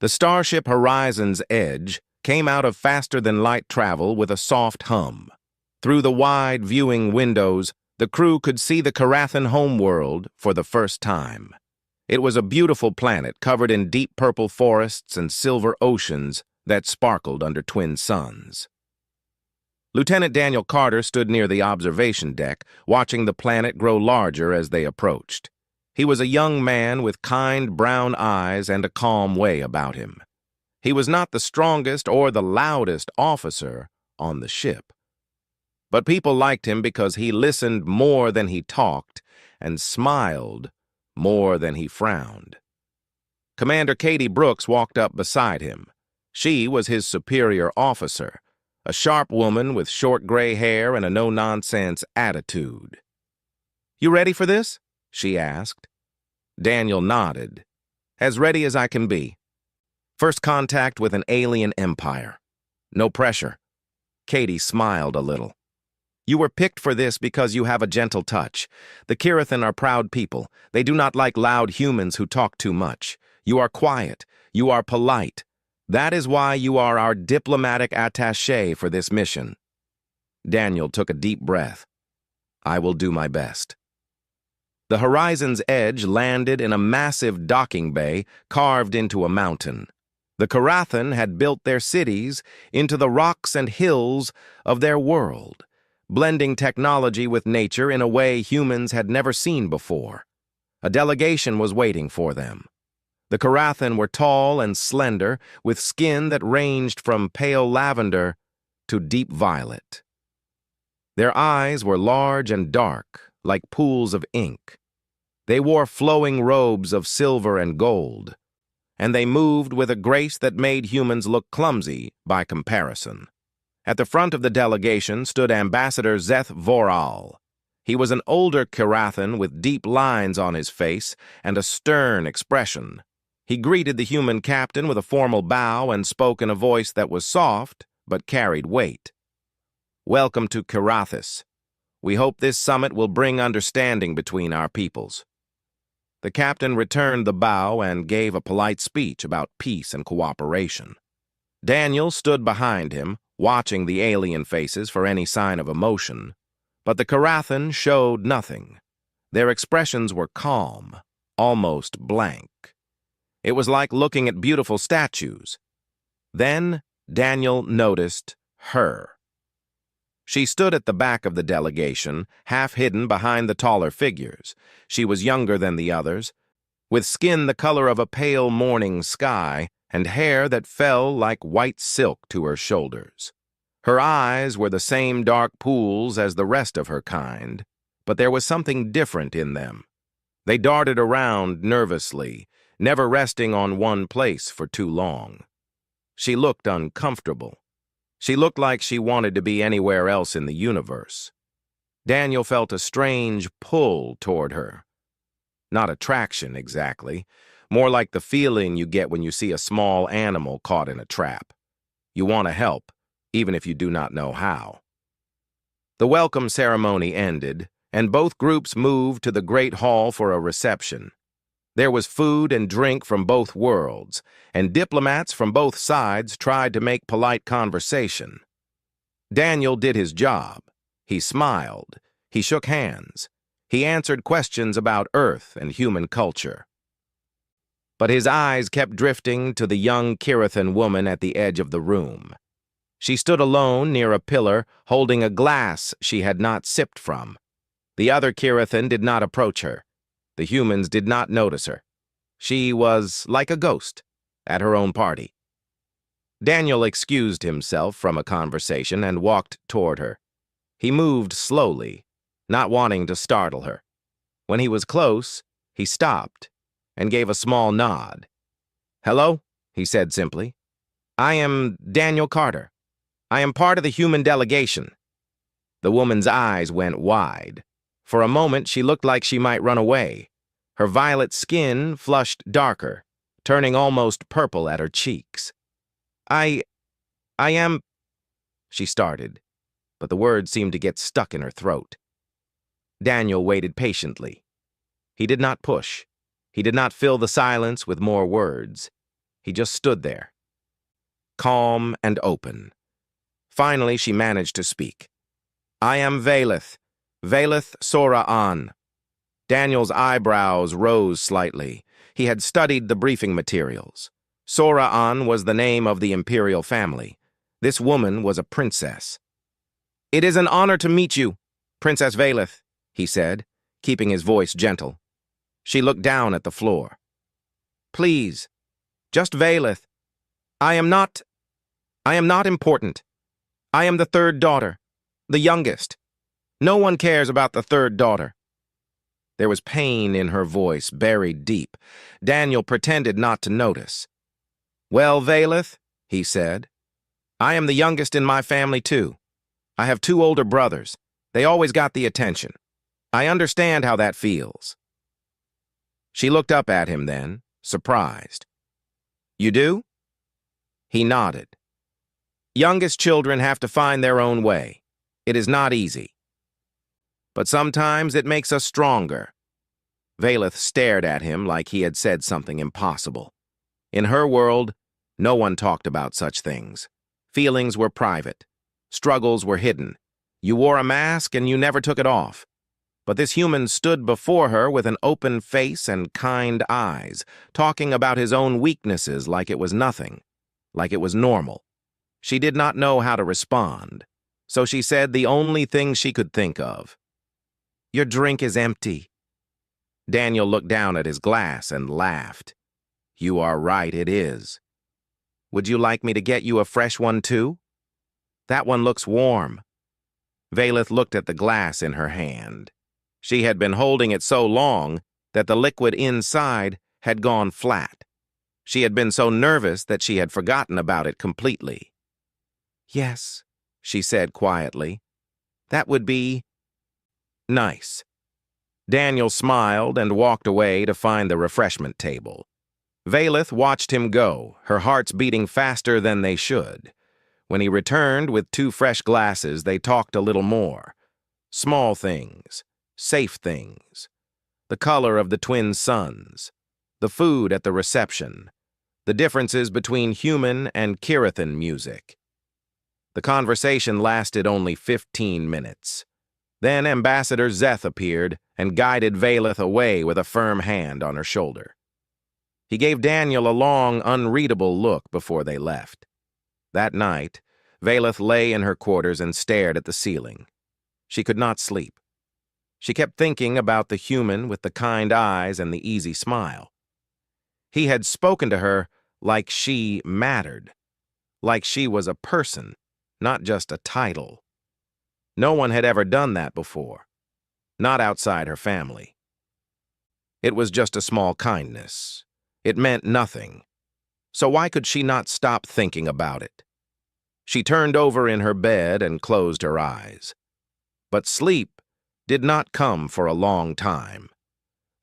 The starship Horizon's Edge came out of faster-than-light travel with a soft hum. Through the wide viewing windows, the crew could see the Carathan homeworld for the first time. It was a beautiful planet covered in deep purple forests and silver oceans that sparkled under twin suns. Lieutenant Daniel Carter stood near the observation deck, watching the planet grow larger as they approached. He was a young man with kind brown eyes and a calm way about him. He was not the strongest or the loudest officer on the ship. But people liked him because he listened more than he talked and smiled more than he frowned. Commander Katie Brooks walked up beside him. She was his superior officer, a sharp woman with short gray hair and a no-nonsense attitude. "You ready for this?" she asked. Daniel nodded. "As ready as I can be. First contact with an alien empire. No pressure." Katie smiled a little. "You were picked for this because you have a gentle touch. The Carathan are proud people. They do not like loud humans who talk too much. You are quiet. You are polite. That is why you are our diplomatic attaché for this mission." Daniel took a deep breath. "I will do my best." The Horizon's Edge landed in a massive docking bay carved into a mountain. The Carathan had built their cities into the rocks and hills of their world, blending technology with nature in a way humans had never seen before. A delegation was waiting for them. The Carathan were tall and slender, with skin that ranged from pale lavender to deep violet. Their eyes were large and dark, like pools of ink. They wore flowing robes of silver and gold, and they moved with a grace that made humans look clumsy by comparison. At the front of the delegation stood Ambassador Deathworlder. He was an older Carathan with deep lines on his face and a stern expression. He greeted the human captain with a formal bow and spoke in a voice that was soft but carried weight. "Welcome to Carathis. We hope this summit will bring understanding between our peoples." The captain returned the bow and gave a polite speech about peace and cooperation. Daniel stood behind him, watching the alien faces for any sign of emotion, but the Carathan showed nothing. Their expressions were calm, almost blank. It was like looking at beautiful statues. Then Daniel noticed her. She stood at the back of the delegation, half hidden behind the taller figures. She was younger than the others, with skin the color of a pale morning sky and hair that fell like white silk to her shoulders. Her eyes were the same dark pools as the rest of her kind, but there was something different in them. They darted around nervously, never resting on one place for too long. She looked uncomfortable. She looked like she wanted to be anywhere else in the universe. Daniel felt a strange pull toward her. Not attraction, exactly. More like the feeling you get when you see a small animal caught in a trap. You want to help, even if you do not know how. The welcome ceremony ended, and both groups moved to the great hall for a reception. There was food and drink from both worlds, and diplomats from both sides tried to make polite conversation. Daniel did his job. He smiled. He shook hands. He answered questions about Earth and human culture. But his eyes kept drifting to the young Carathan woman at the edge of the room. She stood alone near a pillar, holding a glass she had not sipped from. The other Carathan did not approach her. The humans did not notice her. She was like a ghost at her own party. Daniel excused himself from a conversation and walked toward her. He moved slowly, not wanting to startle her. When he was close, he stopped and gave a small nod. "Hello," he said simply. "I am Daniel Carter. I am part of the human delegation." The woman's eyes went wide. For a moment, she looked like she might run away. Her violet skin flushed darker, turning almost purple at her cheeks. I am," she started, but the words seemed to get stuck in her throat. Daniel waited patiently. He did not push. He did not fill the silence with more words. He just stood there, calm and open. Finally, she managed to speak. "I am Valeth, Valeth Sora An." Daniel's eyebrows rose slightly. He had studied the briefing materials. Sora An was the name of the imperial family. This woman was a princess. "It is an honor to meet you, Princess Valeth," he said, keeping his voice gentle. She looked down at the floor. "Please, just Valeth. I am not important. I am the third daughter, the youngest. No one cares about the third daughter." There was pain in her voice, buried deep. Daniel pretended not to notice. "Well, Valeth," he said, "I am the youngest in my family, too. I have 2 older brothers. They always got the attention. I understand how that feels." She looked up at him then, surprised. "You do?" He nodded. "Youngest children have to find their own way. It is not easy. But sometimes it makes us stronger." Valeth stared at him like he had said something impossible. In her world, no one talked about such things. Feelings were private. Struggles were hidden. You wore a mask and you never took it off. But this human stood before her with an open face and kind eyes, talking about his own weaknesses like it was nothing, like it was normal. She did not know how to respond, so she said the only thing she could think of. "Your drink is empty." Daniel looked down at his glass and laughed. "You are right, it is. Would you like me to get you a fresh one too? That one looks warm." Valeth looked at the glass in her hand. She had been holding it so long that the liquid inside had gone flat. She had been so nervous that she had forgotten about it completely. "Yes," she said quietly. "That would be nice." Daniel smiled and walked away to find the refreshment table. Valeth watched him go, her hearts beating faster than they should. When he returned with 2 fresh glasses, they talked a little more. Small things, safe things. The color of the twin suns, the food at the reception, the differences between human and Kirithan music. The conversation lasted only 15 minutes. Then Ambassador Zeth appeared and guided Valeth away with a firm hand on her shoulder. He gave Daniel a long, unreadable look before they left. That night, Valeth lay in her quarters and stared at the ceiling. She could not sleep. She kept thinking about the human with the kind eyes and the easy smile. He had spoken to her like she mattered, like she was a person, not just a title. No one had ever done that before, not outside her family. It was just a small kindness. It meant nothing. So why could she not stop thinking about it? She turned over in her bed and closed her eyes. But sleep did not come for a long time.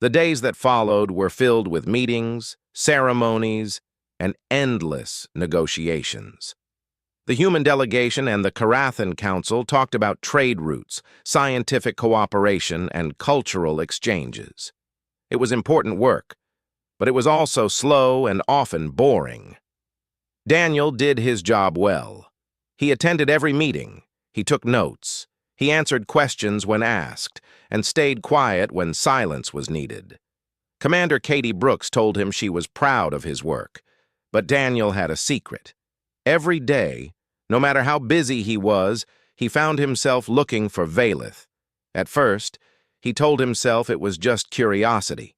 The days that followed were filled with meetings, ceremonies, and endless negotiations. The human delegation and the Kirithan Council talked about trade routes, scientific cooperation, and cultural exchanges. It was important work, but it was also slow and often boring. Daniel did his job well. He attended every meeting. He took notes. He answered questions when asked, and stayed quiet when silence was needed. Commander Katie Brooks told him she was proud of his work, but Daniel had a secret. Every day, no matter how busy he was, he found himself looking for Valeth. At first, he told himself it was just curiosity.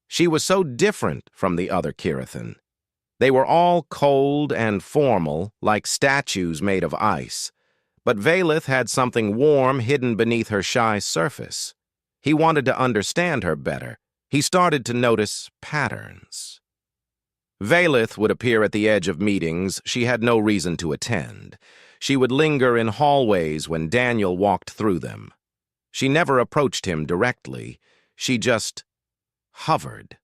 She was so different from the other Kirithan. They were all cold and formal, like statues made of ice. But Valeth had something warm hidden beneath her shy surface. He wanted to understand her better. He started to notice patterns. Valeth would appear at the edge of meetings she had no reason to attend. She would linger in hallways when Daniel walked through them. She never approached him directly. She just hovered,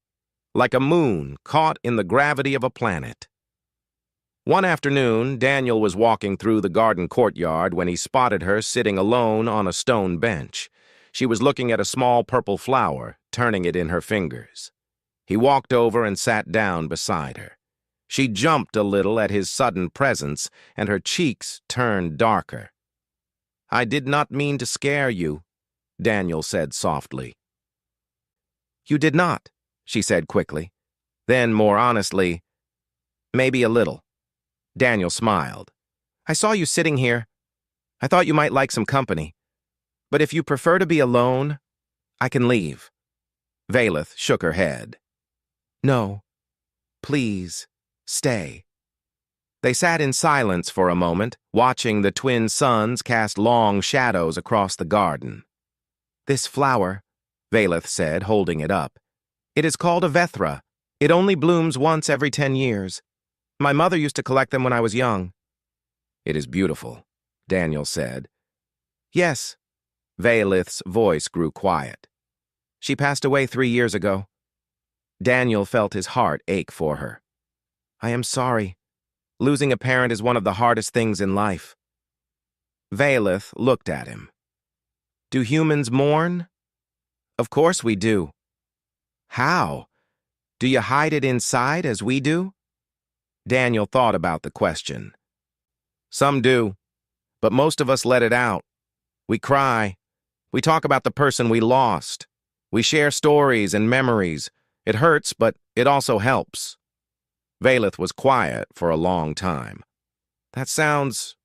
like a moon caught in the gravity of a planet. One afternoon, Daniel was walking through the garden courtyard when he spotted her sitting alone on a stone bench. She was looking at a small purple flower, turning it in her fingers. He walked over and sat down beside her. She jumped a little at his sudden presence, and her cheeks turned darker. "I did not mean to scare you," Daniel said softly. "You did not," she said quickly. Then, more honestly, "Maybe a little." Daniel smiled. "I saw you sitting here. I thought you might like some company. But if you prefer to be alone, I can leave." Vayleth shook her head. "No. Please, stay." They sat in silence for a moment, watching the twin suns cast long shadows across the garden. "This flower," Vayleth said, holding it up. "It is called a vethra. It only blooms once every 10 years. My mother used to collect them when I was young." "It is beautiful," Daniel said. "Yes." Vayleth's voice grew quiet. "She passed away 3 years ago." Daniel felt his heart ache for her. "I am sorry. Losing a parent is one of the hardest things in life." Vayleth looked at him. "Do humans mourn?" "Of course we do." "How? Do you hide it inside as we do?" Daniel thought about the question. "Some do, but most of us let it out. We cry. We talk about the person we lost. We share stories and memories. It hurts, but it also helps." Vayleth was quiet for a long time. "That sounds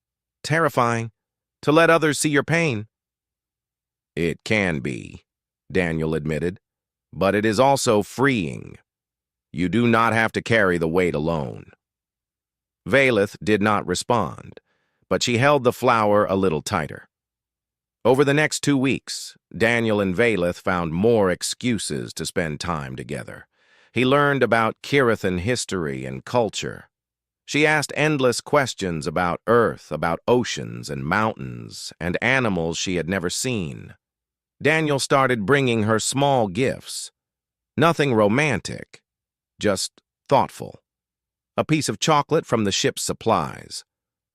terrifying, to let others see your pain." "It can be," Daniel admitted, "but it is also freeing. You do not have to carry the weight alone." Vayleth did not respond, but she held the flower a little tighter. Over the next 2 weeks, Daniel and Vayleth found more excuses to spend time together. He learned about Kirithan history and culture. She asked endless questions about Earth, about oceans and mountains, and animals she had never seen. Daniel started bringing her small gifts. Nothing romantic, just thoughtful. A piece of chocolate from the ship's supplies,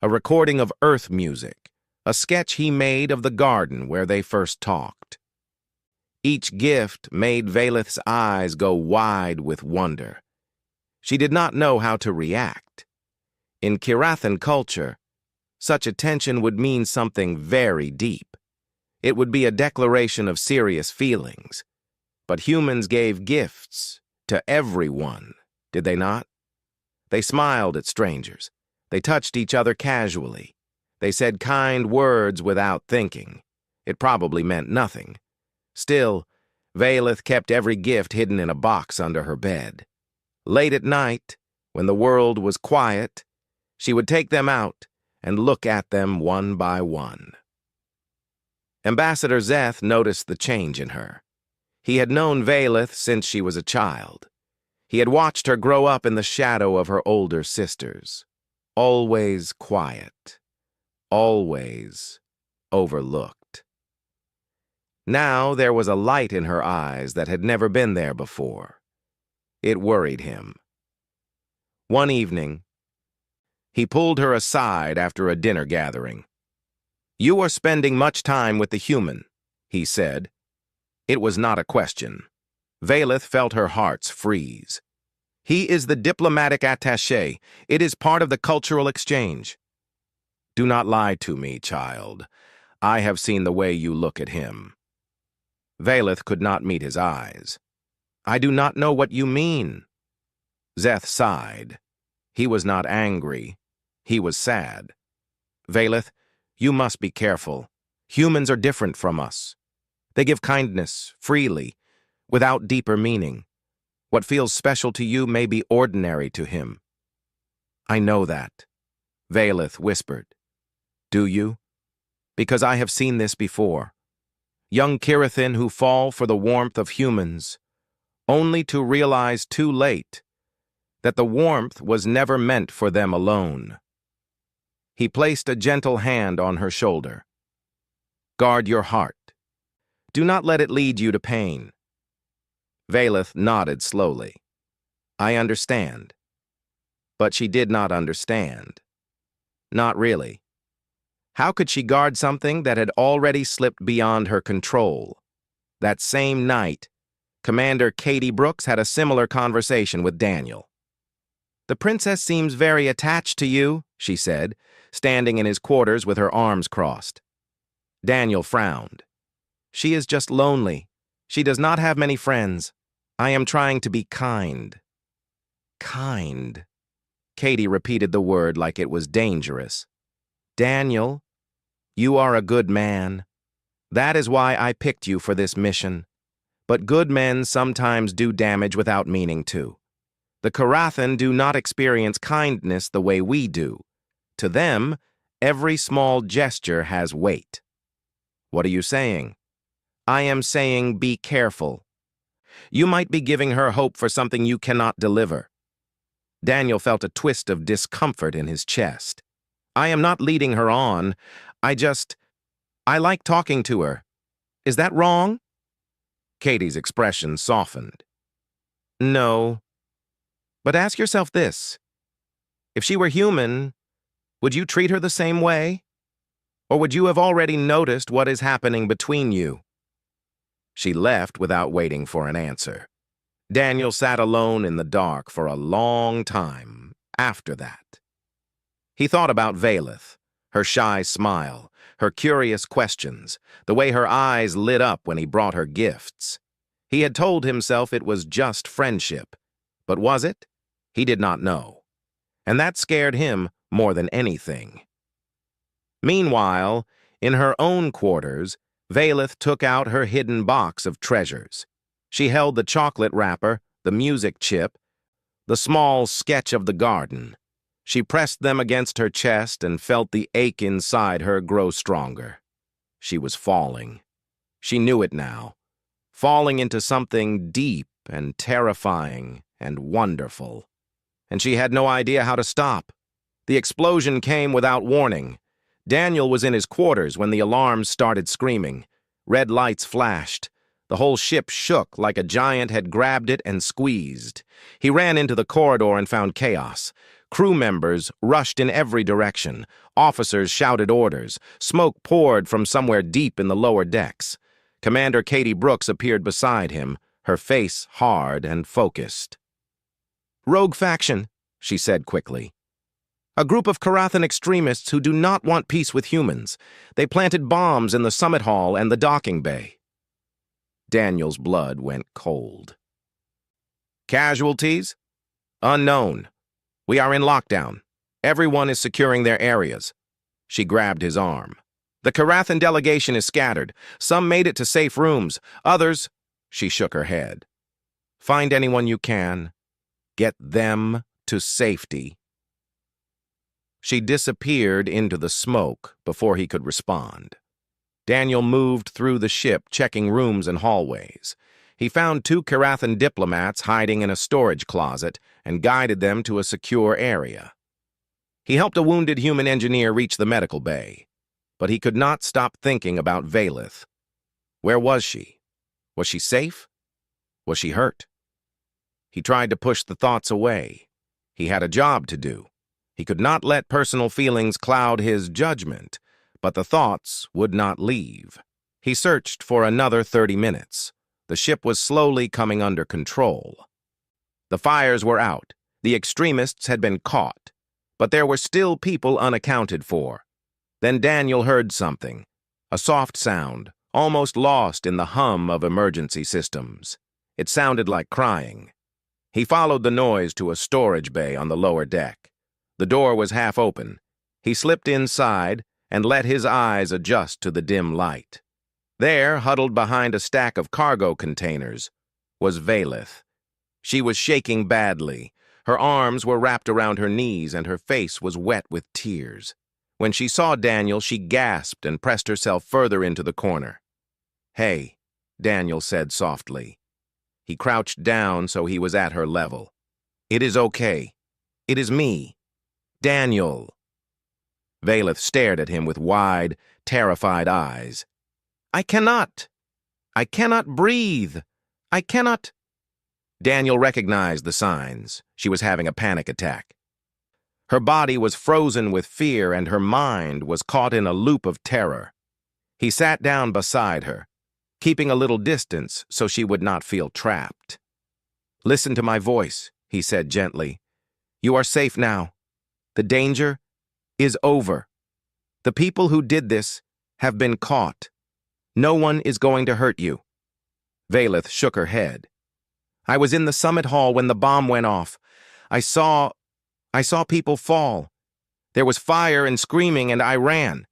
a recording of Earth music, a sketch he made of the garden where they first talked. Each gift made Vayleth's eyes go wide with wonder. She did not know how to react. In Kirithan culture, such attention would mean something very deep. It would be a declaration of serious feelings. But humans gave gifts to everyone, did they not? They smiled at strangers. They touched each other casually. They said kind words without thinking. It probably meant nothing. Still, Vayleth kept every gift hidden in a box under her bed. Late at night, when the world was quiet, she would take them out and look at them one by one. Ambassador Szeth noticed the change in her. He had known Vayleth since she was a child. He had watched her grow up in the shadow of her older sisters. Always quiet. Always overlooked. Now there was a light in her eyes that had never been there before. It worried him. One evening, he pulled her aside after a dinner gathering. "You are spending much time with the human," he said. It was not a question. Vayleth felt her hearts freeze. "He is the diplomatic attaché. It is part of the cultural exchange." "Do not lie to me, child. I have seen the way you look at him." Vayleth could not meet his eyes. "I do not know what you mean." Szeth sighed. He was not angry. He was sad. "Vayleth, you must be careful. Humans are different from us. They give kindness, freely, without deeper meaning. What feels special to you may be ordinary to him." "I know that," Vayleth whispered. "Do you? Because I have seen this before. Young Kirithan who fall for the warmth of humans, only to realize too late that the warmth was never meant for them alone." He placed a gentle hand on her shoulder. "Guard your heart. Do not let it lead you to pain." Vayleth nodded slowly. "I understand." But she did not understand. Not really. How could she guard something that had already slipped beyond her control? That same night, Commander Katie Brooks had a similar conversation with Daniel. "The princess seems very attached to you," she said, standing in his quarters with her arms crossed. Daniel frowned. "She is just lonely. She does not have many friends. I am trying to be kind." Kind. Katie repeated the word like it was dangerous. "Daniel, you are a good man. That is why I picked you for this mission. But good men sometimes do damage without meaning to. The Karathan do not experience kindness the way we do. To them, every small gesture has weight." "What are you saying?" "I am saying be careful. You might be giving her hope for something you cannot deliver." Daniel felt a twist of discomfort in his chest. "I am not leading her on. I like talking to her. Is that wrong?" Katie's expression softened. "No. But ask yourself this. If she were human, would you treat her the same way? Or would you have already noticed what is happening between you?" She left without waiting for an answer. Daniel sat alone in the dark for a long time after that. He thought about Valeth, her shy smile, her curious questions, the way her eyes lit up when he brought her gifts. He had told himself it was just friendship, but was it? He did not know. And that scared him more than anything. Meanwhile, in her own quarters, Valeth took out her hidden box of treasures. She held the chocolate wrapper, the music chip, the small sketch of the garden. She pressed them against her chest and felt the ache inside her grow stronger. She was falling. She knew it now. Falling into something deep and terrifying and wonderful. And she had no idea how to stop. The explosion came without warning. Daniel was in his quarters when the alarms started screaming. Red lights flashed. The whole ship shook like a giant had grabbed it and squeezed. He ran into the corridor and found chaos. Crew members rushed in every direction. Officers shouted orders. Smoke poured from somewhere deep in the lower decks. Commander Katie Brooks appeared beside him, her face hard and focused. "Rogue faction," she said quickly. "A group of Karathan extremists who do not want peace with humans. They planted bombs in the summit hall and the docking bay." Daniel's blood went cold. "Casualties? Unknown. We are in lockdown. Everyone is securing their areas." She grabbed his arm. "The Karathan delegation is scattered. Some made it to safe rooms. Others—" She shook her head. "Find anyone you can. Get them to safety." She disappeared into the smoke before he could respond. Daniel moved through the ship, checking rooms and hallways. He found 2 Karathan diplomats hiding in a storage closet and guided them to a secure area. He helped a wounded human engineer reach the medical bay, but he could not stop thinking about Valeth. Where was she? Was she safe? Was she hurt? He tried to push the thoughts away. He had a job to do. He could not let personal feelings cloud his judgment, but the thoughts would not leave. He searched for another 30 minutes. The ship was slowly coming under control. The fires were out. The extremists had been caught. But there were still people unaccounted for. Then Daniel heard something. A soft sound, almost lost in the hum of emergency systems. It sounded like crying. He followed the noise to a storage bay on the lower deck. The door was half open. He slipped inside and let his eyes adjust to the dim light. There, huddled behind a stack of cargo containers, was Valeth. She was shaking badly. Her arms were wrapped around her knees and her face was wet with tears. When she saw Daniel, she gasped and pressed herself further into the corner. "Hey," Daniel said softly. He crouched down so he was at her level. "It is okay. It is me. Daniel." Valeth stared at him with wide, terrified eyes. I cannot breathe. I cannot." Daniel recognized the signs. She was having a panic attack. Her body was frozen with fear and her mind was caught in a loop of terror. He sat down beside her, keeping a little distance so she would not feel trapped. "Listen to my voice," he said gently. You are safe now. The danger is over. The people who did this have been caught. No one is going to hurt you." Valeth shook her head. "I was in the summit hall when the bomb went off. I saw people fall. There was fire and screaming, and I ran.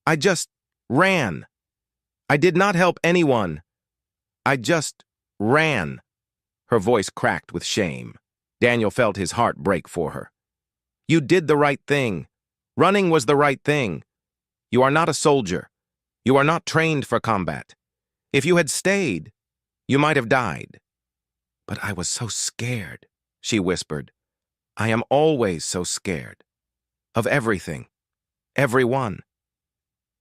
I just ran. I did not help anyone. I just ran." Her voice cracked with shame. Daniel felt his heart break for her. "You did the right thing. Running was the right thing. You are not a soldier. You are not trained for combat. If you had stayed, you might have died." "But I was so scared," she whispered. "I am always so scared. Of everything. Everyone."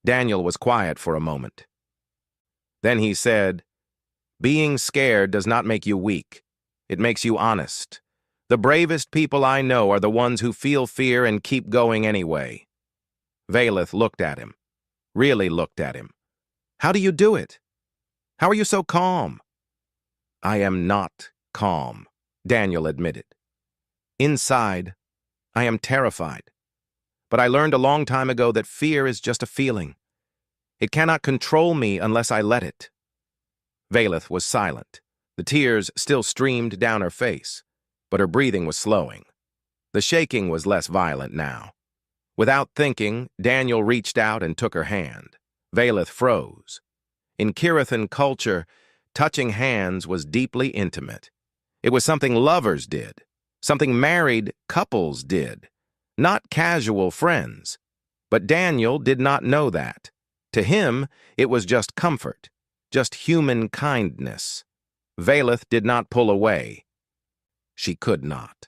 Daniel was quiet for a moment. Then he said, "Being scared does not make you weak. It makes you honest. The bravest people I know are the ones who feel fear and keep going anyway." Valeth looked at him. Really looked at him. "How do you do it? How are you so calm?" "I am not calm," Daniel admitted. "Inside, I am terrified. But I learned a long time ago that fear is just a feeling. It cannot control me unless I let it." Valeth was silent. The tears still streamed down her face, but her breathing was slowing. The shaking was less violent now. Without thinking, Daniel reached out and took her hand. Valeth froze. In Kirithan culture, touching hands was deeply intimate. It was something lovers did, something married couples did, not casual friends. But Daniel did not know that. To him, it was just comfort, just human kindness. Valeth did not pull away. She could not.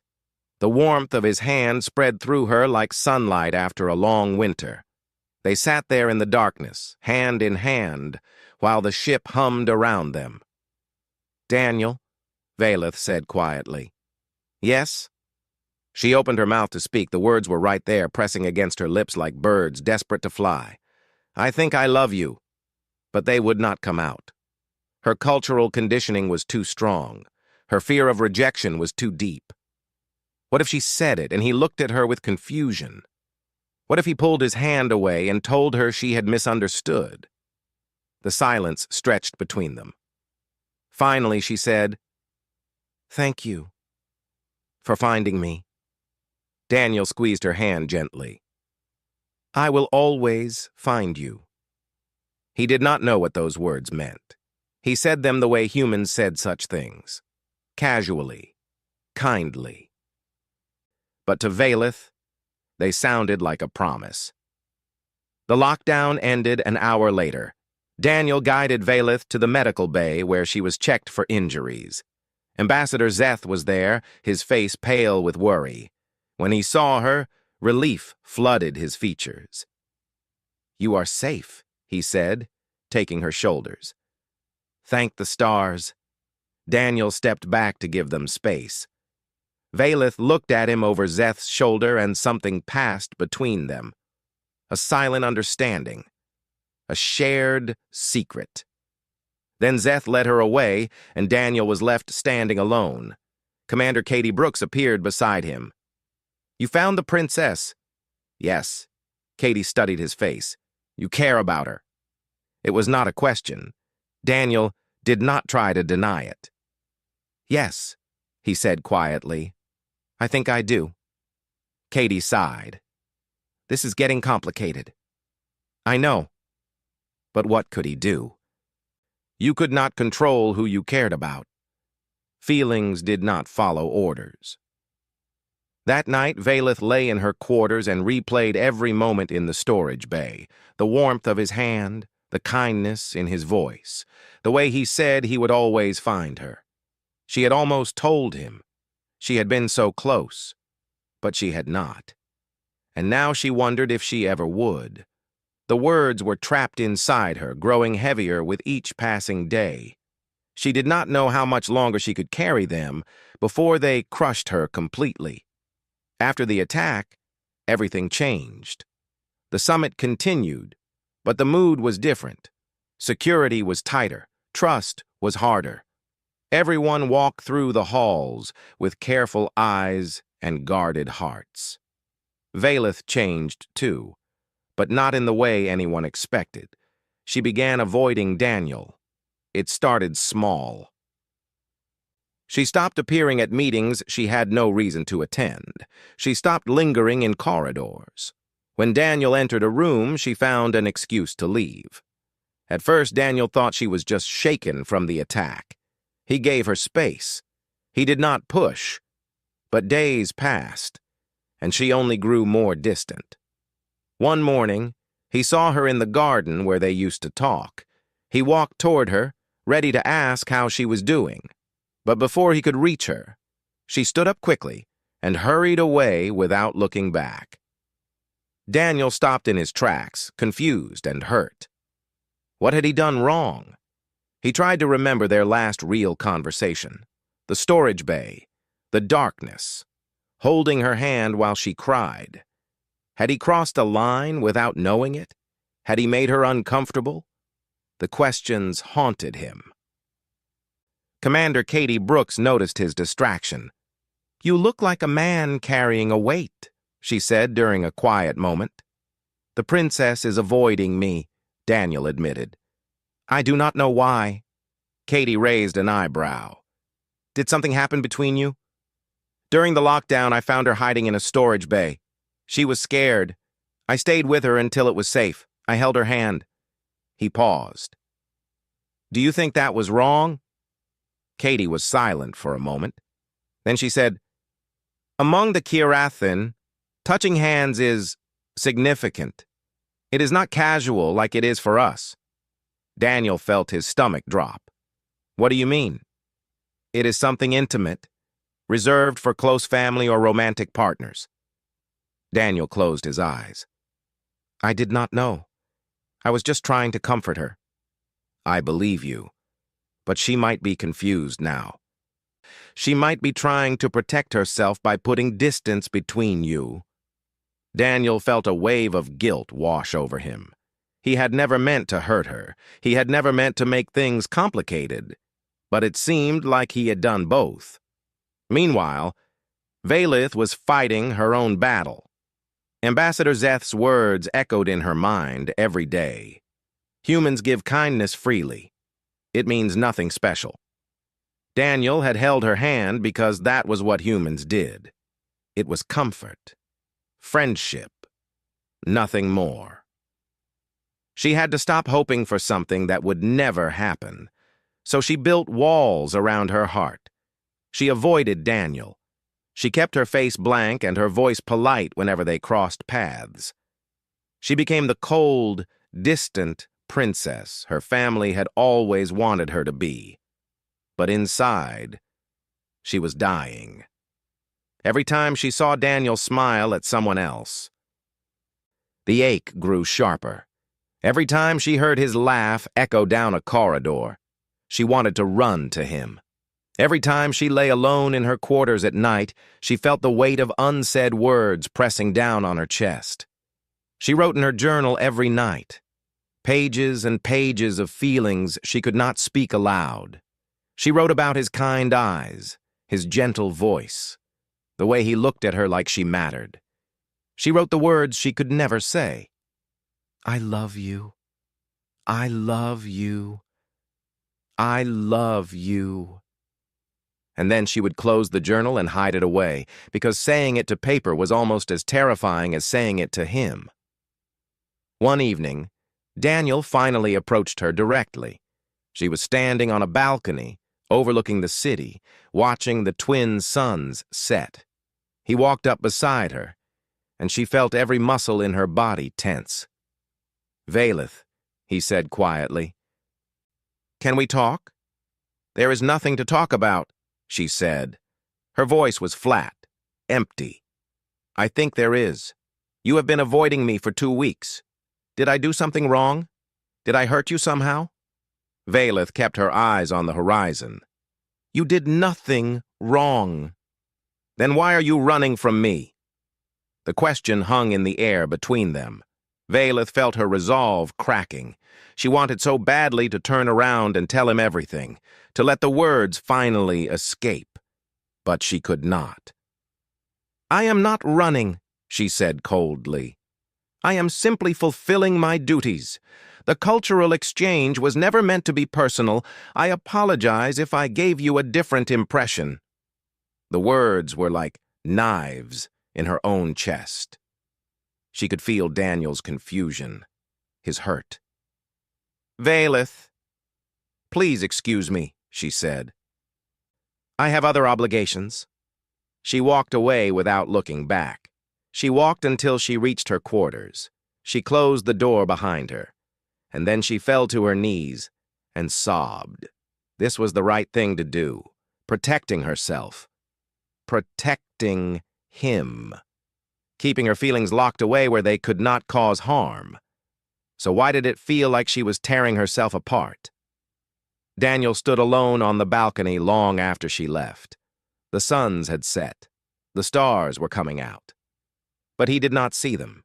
The warmth of his hand spread through her like sunlight after a long winter. They sat there in the darkness, hand in hand, while the ship hummed around them. "Daniel," Valeth said quietly. "Yes?" She opened her mouth to speak. The words were right there, pressing against her lips like birds desperate to fly. "I think I love you." But they would not come out. Her cultural conditioning was too strong. Her fear of rejection was too deep. What if she said it and he looked at her with confusion? What if he pulled his hand away and told her she had misunderstood? The silence stretched between them. Finally, she said, "Thank you for finding me." Daniel squeezed her hand gently. "I will always find you." He did not know what those words meant. He said them the way humans said such things. Casually, kindly. But to Valeth, they sounded like a promise. The lockdown ended an hour later. Daniel guided Valeth to the medical bay where she was checked for injuries. Ambassador Szeth was there, his face pale with worry. When he saw her, relief flooded his features. "You are safe," he said, taking her shoulders. "Thank the stars." Daniel stepped back to give them space. Valeth looked at him over Szeth's shoulder, and something passed between them. A silent understanding. A shared secret. Then Szeth led her away, and Daniel was left standing alone. Commander Katie Brooks appeared beside him. "You found the princess?" "Yes." Katie studied his face. "You care about her." It was not a question. Daniel did not try to deny it. "Yes," he said quietly. "I think I do." Katie sighed. "This is getting complicated." "I know." But what could he do? You could not control who you cared about. Feelings did not follow orders. That night, Valeth lay in her quarters and replayed every moment in the storage bay. The warmth of his hand, the kindness in his voice, the way he said he would always find her. She had almost told him. She had been so close, but she had not. And now she wondered if she ever would. The words were trapped inside her, growing heavier with each passing day. She did not know how much longer she could carry them before they crushed her completely. After the attack, everything changed. The summit continued, but the mood was different. Security was tighter. Trust was harder. Everyone walked through the halls with careful eyes and guarded hearts. Valeth changed too, but not in the way anyone expected. She began avoiding Daniel. It started small. She stopped appearing at meetings she had no reason to attend. She stopped lingering in corridors. When Daniel entered a room, she found an excuse to leave. At first, Daniel thought she was just shaken from the attack. He gave her space. He did not push. But days passed, and she only grew more distant. One morning, he saw her in the garden where they used to talk. He walked toward her, ready to ask how she was doing. But before he could reach her, she stood up quickly and hurried away without looking back. Daniel stopped in his tracks, confused and hurt. What had he done wrong? He tried to remember their last real conversation. The storage bay, the darkness, holding her hand while she cried. Had he crossed a line without knowing it? Had he made her uncomfortable? The questions haunted him. Commander Katie Brooks noticed his distraction. "You look like a man carrying a weight," she said during a quiet moment. "The princess is avoiding me," Daniel admitted. "I do not know why." Katie raised an eyebrow. "Did something happen between you?" "During the lockdown, I found her hiding in a storage bay. She was scared. I stayed with her until it was safe. I held her hand." He paused. "Do you think that was wrong?" Katie was silent for a moment. Then she said, "Among the Kirathan, touching hands is significant. It is not casual like it is for us." Daniel felt his stomach drop. "What do you mean?" "It is something intimate, reserved for close family or romantic partners." Daniel closed his eyes. "I did not know. I was just trying to comfort her." "I believe you. But she might be confused now. She might be trying to protect herself by putting distance between you." Daniel felt a wave of guilt wash over him. He had never meant to hurt her. He had never meant to make things complicated. But it seemed like he had done both. Meanwhile, Valeth was fighting her own battle. Ambassador Zeth's words echoed in her mind every day. Humans give kindness freely. It means nothing special. Daniel had held her hand because that was what humans did. It was comfort, friendship, nothing more. She had to stop hoping for something that would never happen, so she built walls around her heart. She avoided Daniel. She kept her face blank and her voice polite whenever they crossed paths. She became the cold, distant princess her family had always wanted her to be. But inside, she was dying. Every time she saw Daniel smile at someone else, the ache grew sharper. Every time she heard his laugh echo down a corridor, she wanted to run to him. Every time she lay alone in her quarters at night, she felt the weight of unsaid words pressing down on her chest. She wrote in her journal every night. Pages and pages of feelings she could not speak aloud. She wrote about his kind eyes, his gentle voice, the way he looked at her like she mattered. She wrote the words she could never say. "I love you. I love you. I love you." And then she would close the journal and hide it away, because saying it to paper was almost as terrifying as saying it to him. One evening, Daniel finally approached her directly. She was standing on a balcony, overlooking the city, watching the twin suns set. He walked up beside her, and she felt every muscle in her body tense. "Valeth," he said quietly. "Can we talk?" "There is nothing to talk about," she said. Her voice was flat, empty. "I think there is. You have been avoiding me for 2 weeks. Did I do something wrong? Did I hurt you somehow?" Valeth kept her eyes on the horizon. "You did nothing wrong. Then why are you running from me?" The question hung in the air between them. Valeth felt her resolve cracking. She wanted so badly to turn around and tell him everything, to let the words finally escape. But she could not. I am not running, she said coldly. I am simply fulfilling my duties. The cultural exchange was never meant to be personal. I apologize if I gave you a different impression. The words were like knives in her own chest. She could feel Daniel's confusion, his hurt. Valeth, please excuse me, she said. I have other obligations. She walked away without looking back. She walked until she reached her quarters. She closed the door behind her, and then she fell to her knees and sobbed. This was the right thing to do, protecting herself, protecting him, keeping her feelings locked away where they could not cause harm. So why did it feel like she was tearing herself apart? Daniel stood alone on the balcony long after she left. The suns had set. The stars were coming out. But he did not see them.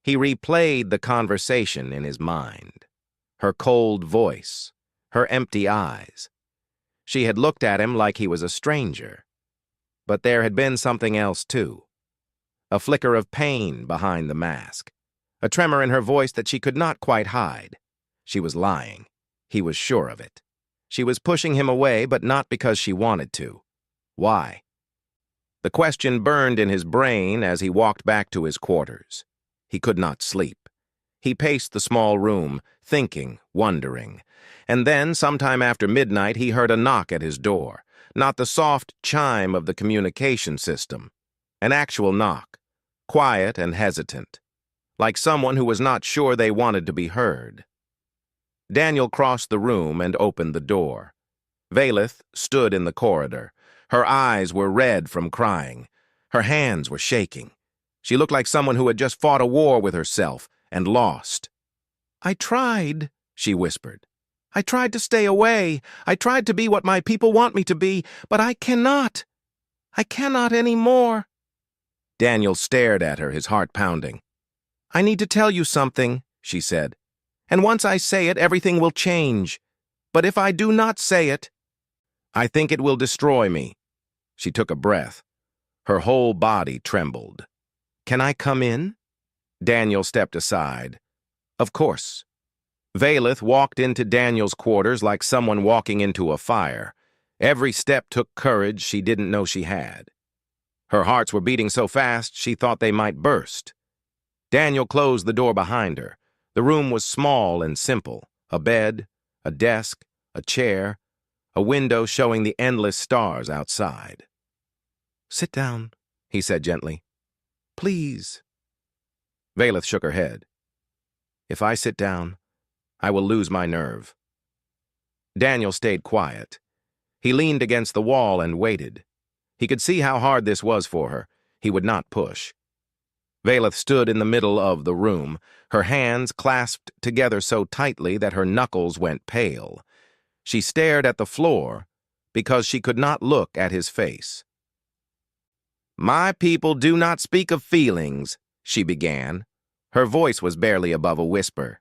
He replayed the conversation in his mind. Her cold voice, her empty eyes. She had looked at him like he was a stranger. But there had been something else, too. A flicker of pain behind the mask. A tremor in her voice that she could not quite hide. She was lying. He was sure of it. She was pushing him away, but not because she wanted to. Why? The question burned in his brain as he walked back to his quarters. He could not sleep. He paced the small room, thinking, wondering. And then, sometime after midnight, he heard a knock at his door. Not the soft chime of the communication system. An actual knock, quiet and hesitant, like someone who was not sure they wanted to be heard. Daniel crossed the room and opened the door. Valeth stood in the corridor. Her eyes were red from crying. Her hands were shaking. She looked like someone who had just fought a war with herself and lost. I tried, she whispered. I tried to stay away. I tried to be what my people want me to be, but I cannot. I cannot anymore. Daniel stared at her, his heart pounding. I need to tell you something, she said. And once I say it, everything will change. But if I do not say it, I think it will destroy me. She took a breath. Her whole body trembled. Can I come in? Daniel stepped aside. Of course. Valeth walked into Daniel's quarters like someone walking into a fire. Every step took courage she didn't know she had. Her hearts were beating so fast she thought they might burst. Daniel closed the door behind her. The room was small and simple. A bed, a desk, a chair, a window showing the endless stars outside. Sit down, he said gently. Please. Valeth shook her head. If I sit down, I will lose my nerve. Daniel stayed quiet. He leaned against the wall and waited. He could see how hard this was for her. He would not push. Valeth stood in the middle of the room, her hands clasped together so tightly that her knuckles went pale. She stared at the floor because she could not look at his face. My people do not speak of feelings, she began. Her voice was barely above a whisper.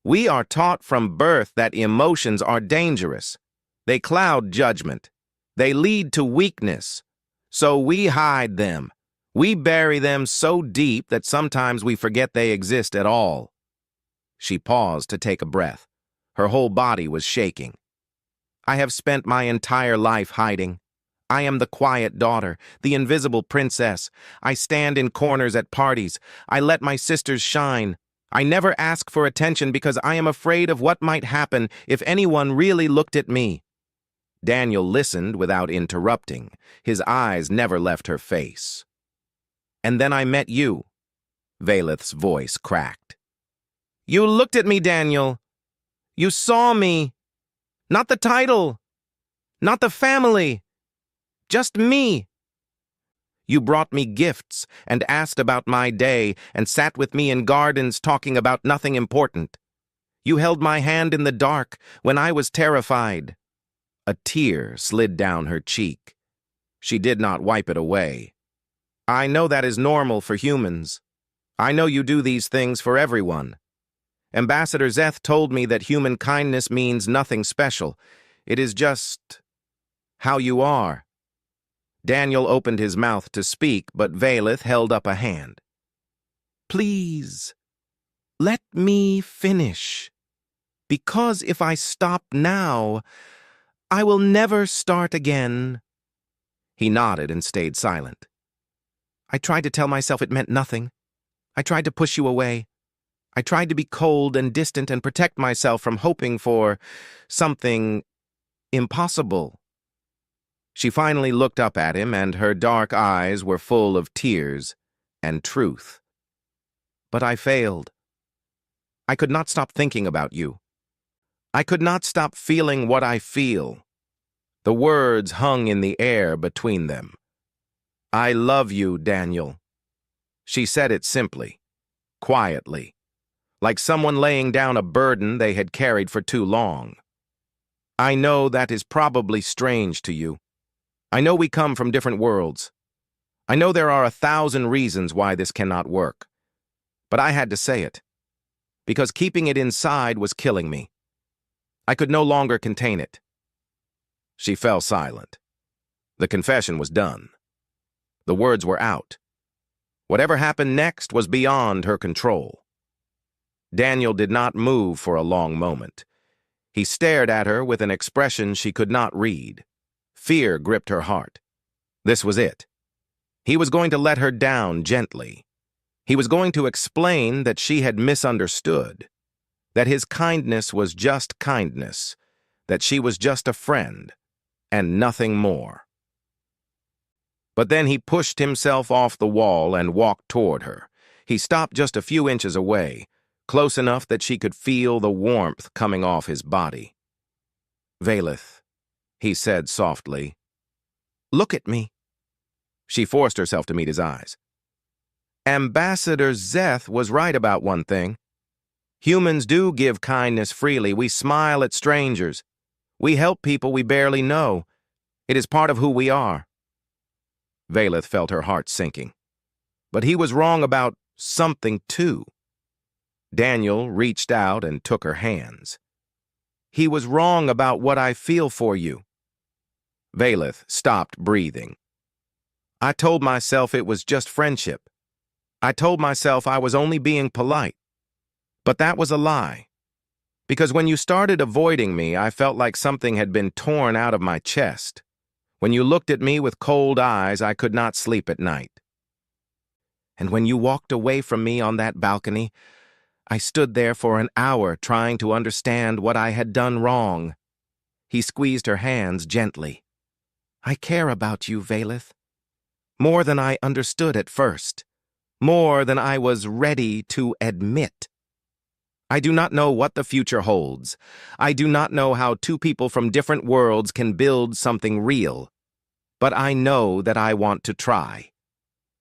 We are taught from birth that emotions are dangerous. They cloud judgment. They lead to weakness. So we hide them. We bury them so deep that sometimes we forget they exist at all. She paused to take a breath. Her whole body was shaking. I have spent my entire life hiding. I am the quiet daughter, the invisible princess. I stand in corners at parties. I let my sisters shine. I never ask for attention because I am afraid of what might happen if anyone really looked at me. Daniel listened without interrupting. His eyes never left her face. And then I met you. Valeth's voice cracked. You looked at me, Daniel. You saw me. Not the title. Not the family. Just me. You brought me gifts and asked about my day and sat with me in gardens talking about nothing important. You held my hand in the dark when I was terrified. A tear slid down her cheek. She did not wipe it away. I know that is normal for humans. I know you do these things for everyone. Ambassador Zeth told me that human kindness means nothing special. It is just how you are. Daniel opened his mouth to speak, but Valeth held up a hand. "Please, let me finish. Because if I stop now, I will never start again." He nodded and stayed silent. "I tried to tell myself it meant nothing. I tried to push you away. I tried to be cold and distant and protect myself from hoping for something impossible." She finally looked up at him, and her dark eyes were full of tears and truth. "But I failed. I could not stop thinking about you. I could not stop feeling what I feel." The words hung in the air between them. "I love you, Daniel." She said it simply, quietly, like someone laying down a burden they had carried for too long. "I know that is probably strange to you. I know we come from different worlds. I know there are 1,000 reasons why this cannot work. But I had to say it, because keeping it inside was killing me. I could no longer contain it." She fell silent. The confession was done. The words were out. Whatever happened next was beyond her control. Daniel did not move for a long moment. He stared at her with an expression she could not read. Fear gripped her heart. This was it. He was going to let her down gently. He was going to explain that she had misunderstood, that his kindness was just kindness, that she was just a friend, and nothing more. But then he pushed himself off the wall and walked toward her. He stopped just a few inches away, close enough that she could feel the warmth coming off his body. "Valeth," he said softly, "look at me." She forced herself to meet his eyes. "Ambassador Zeth was right about one thing. Humans do give kindness freely. We smile at strangers. We help people we barely know. It is part of who we are." Valeth felt her heart sinking. But he was wrong about something, too. Daniel reached out and took her hands. "He was wrong about what I feel for you." Valeth stopped breathing. "I told myself it was just friendship. I told myself I was only being polite. But that was a lie. Because when you started avoiding me, I felt like something had been torn out of my chest. When you looked at me with cold eyes, I could not sleep at night. And when you walked away from me on that balcony, I stood there for an hour trying to understand what I had done wrong." He squeezed her hands gently. "I care about you, Valeth. More than I understood at first. More than I was ready to admit. I do not know what the future holds. I do not know how two people from different worlds can build something real. But I know that I want to try."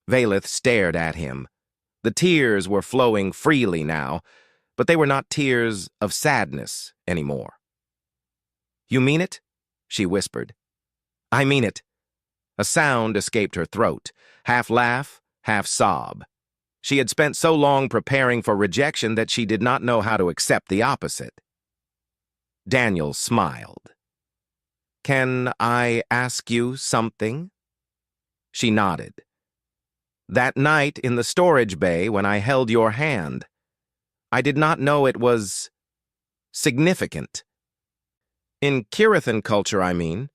Valeth stared at him. The tears were flowing freely now, but they were not tears of sadness anymore. "You mean it?" she whispered. "I mean it." A sound escaped her throat, half laugh, half sob. She had spent so long preparing for rejection that she did not know how to accept the opposite. Daniel smiled. "Can I ask you something?" She nodded. "That night in the storage bay when I held your hand, I did not know it was significant. In Kirithan culture, I mean.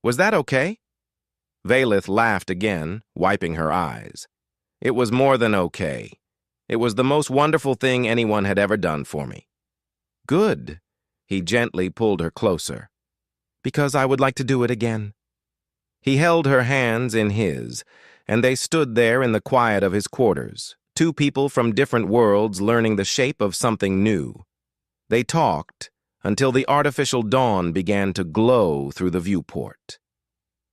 Was that okay?" Valeth laughed again, wiping her eyes. "It was more than okay. It was the most wonderful thing anyone had ever done for me." "Good." He gently pulled her closer. "Because I would like to do it again." He held her hands in his, and they stood there in the quiet of his quarters, two people from different worlds learning the shape of something new. They talked until the artificial dawn began to glow through the viewport.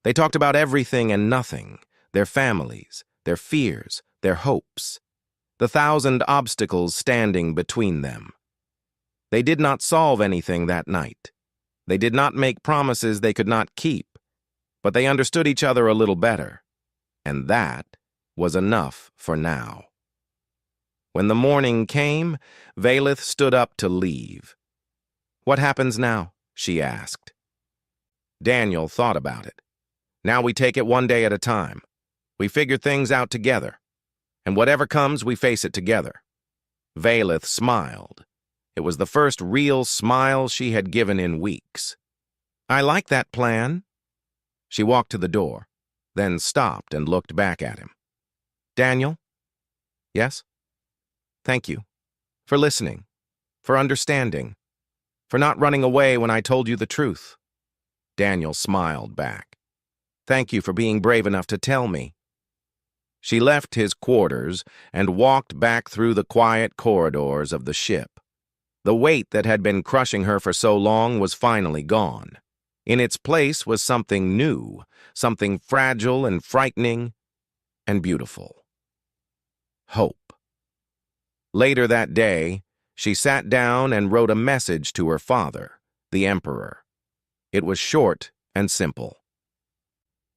They talked about everything and nothing, their families, their fears, their hopes, the 1,000 obstacles standing between them. They did not solve anything that night. They did not make promises they could not keep, but they understood each other a little better, and that was enough for now. When the morning came, Valeth stood up to leave. "What happens now?" she asked. Daniel thought about it. Now we take it one day at a time. We figure things out together. And whatever comes, we face it together. Valeth smiled. It was the first real smile she had given in weeks. I like that plan. She walked to the door, then stopped and looked back at him. Daniel? Yes? Thank you. For listening. For understanding. For not running away when I told you the truth. Daniel smiled back. Thank you for being brave enough to tell me. She left his quarters and walked back through the quiet corridors of the ship. The weight that had been crushing her for so long was finally gone. In its place was something new, something fragile and frightening and beautiful. Hope. Later that day, she sat down and wrote a message to her father, the Emperor. It was short and simple.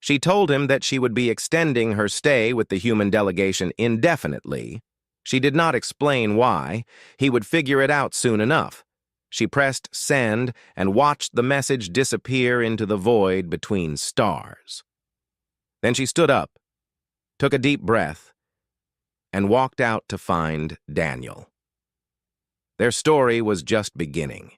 She told him that she would be extending her stay with the human delegation indefinitely. She did not explain why. He would figure it out soon enough. She pressed send and watched the message disappear into the void between stars. Then she stood up, took a deep breath, and walked out to find Daniel. Their story was just beginning.